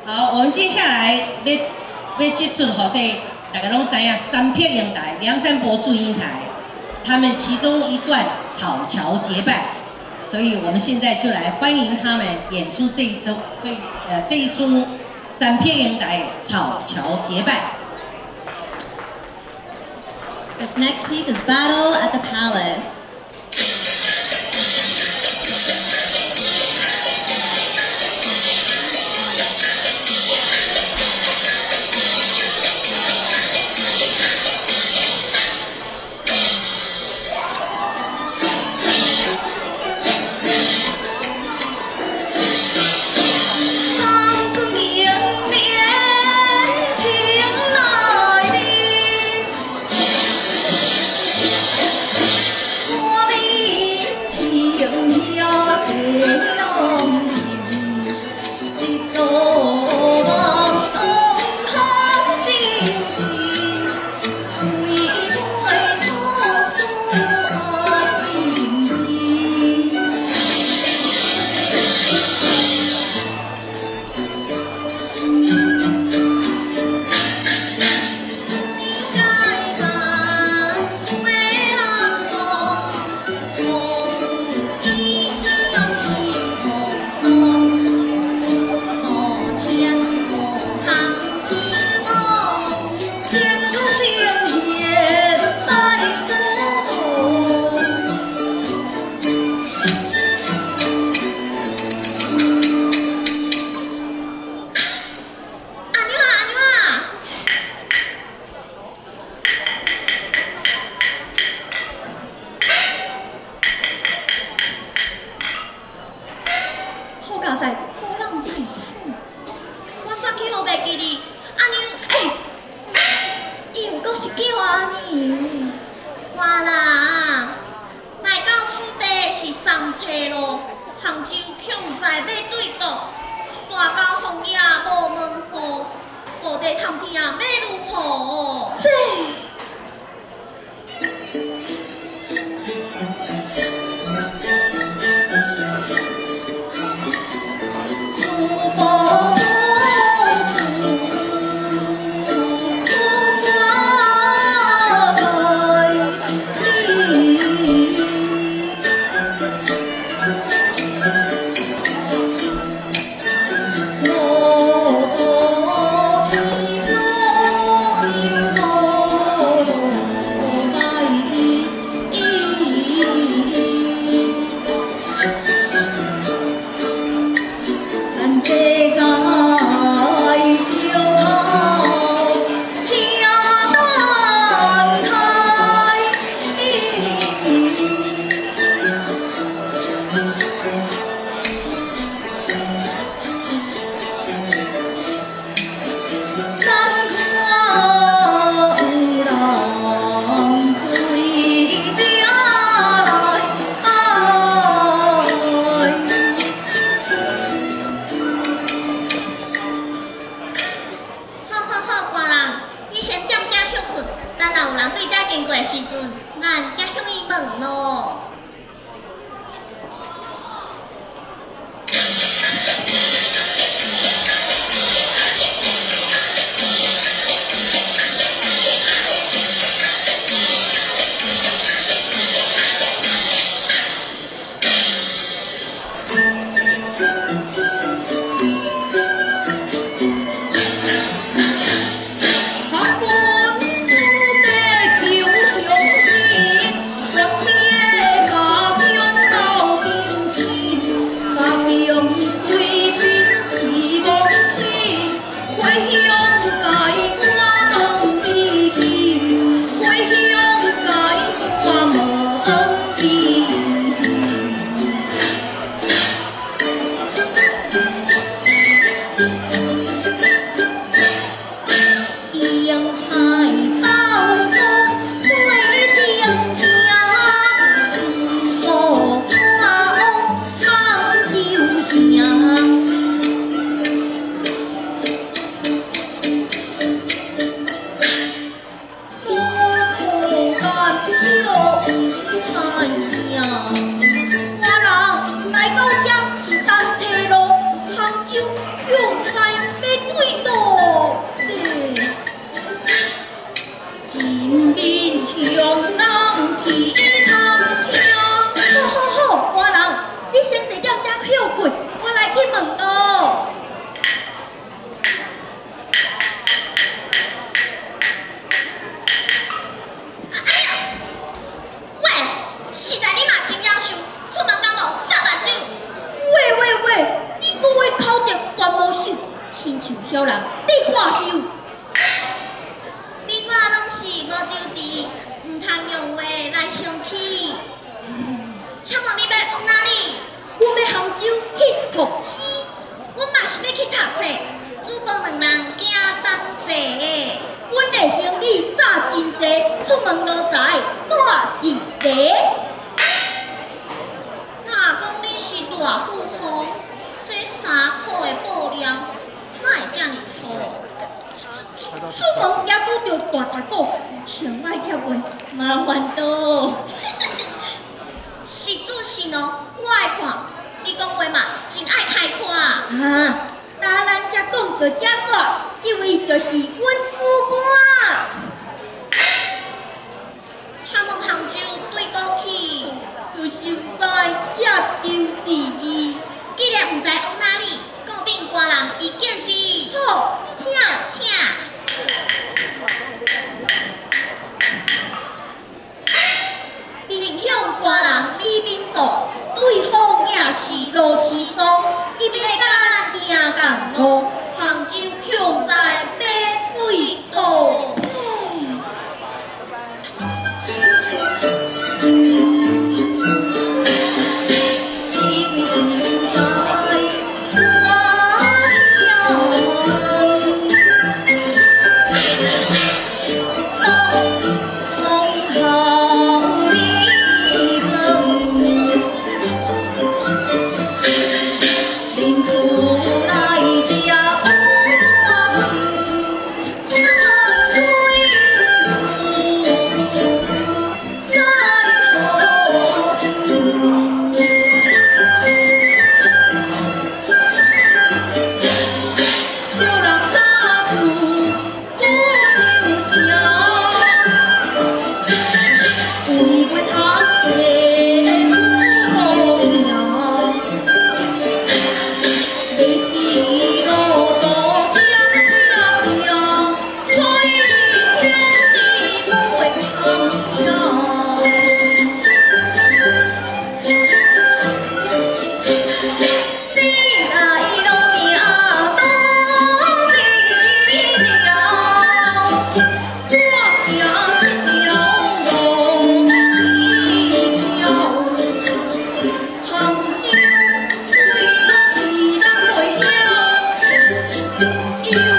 好，我们接下来要接触吼，这大家拢知影三片阳台梁山伯祝英台，他们其中一段草桥结拜，所以我们现在就来欢迎他们演出这一出三片阳台草桥结拜。This next piece is Battle at the Palace. 亲像小人伫看秀。你我拢是无丢伫，唔通用话来生气。请问你要往哪里？我要杭州去读书，我嘛是要去读册，主播两人行同齐的。阮的行李早真济，出门路才带一个。若讲你是大富豪，这3箍的布料哪会遮尔粗？出门也拄着大财宝，穿歹遮袂麻烦多。是主是奴，我爱看。你讲话嘛，真爱开看。啊，那咱才讲着遮煞，这位就是阮主管。请问杭州对倒去？就是不知遮丢地。既然唔知往哪里，固定官人意见的。好，请。面向官人李炳道，对方也是罗启松，伊要甲咱行共路，杭州强在要对倒。You